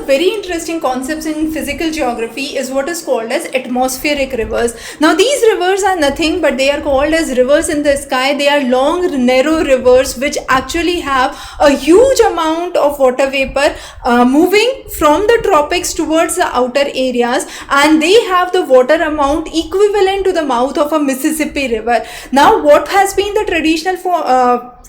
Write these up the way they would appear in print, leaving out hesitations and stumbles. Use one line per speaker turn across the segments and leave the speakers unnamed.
very interesting concepts in physical geography is what is called as atmospheric rivers. Now these rivers are nothing but they are called as rivers in the sky. They are long, narrow rivers which actually have a huge amount of water vapor moving from the tropics towards the outer areas, and they have the water amount equivalent to the mouth of a Mississippi river. Now what has been the traditional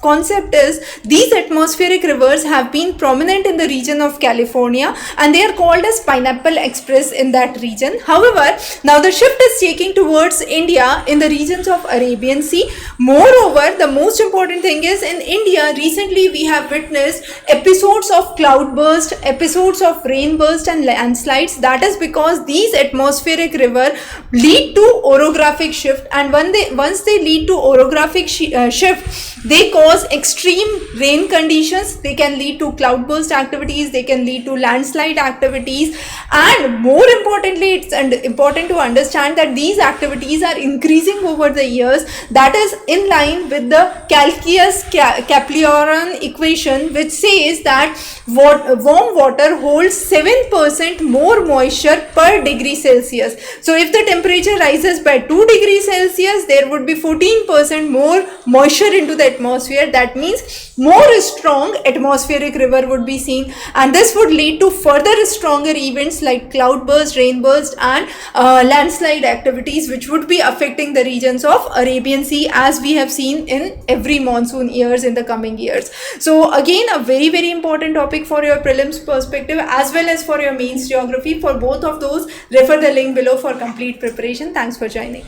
concept is these atmospheric rivers have been prominent in the region of California, and they are called as Pineapple Express in that region. However, now the shift is taking towards India in the regions of Arabian Sea. Moreover, the most important thing is in India recently we have witnessed episodes of cloudburst, episodes of rainburst and landslides. That is because these atmospheric river lead to orographic shift, and once they lead to orographic shift, they cause extreme rain conditions. They can lead to cloudburst activities, they can lead to landslide activities, and more importantly, it's important to understand that these activities are increasing over the years. That is in line with the Capillaurin equation, which says that warm water holds 7% more moisture per degree Celsius. So if the temperature rises by 2 degrees Celsius, there would be 14% more moisture into the atmosphere. That means more strong atmospheric river would be seen, and this would lead to further stronger events like cloudburst, rainburst and landslide activities, which would be affecting the regions of Arabian Sea, as we have seen in every monsoon years in the coming years. So again, a very important topic for your prelims perspective as well as for your mains geography. For both of those, refer the link below for complete preparation. Thanks for joining.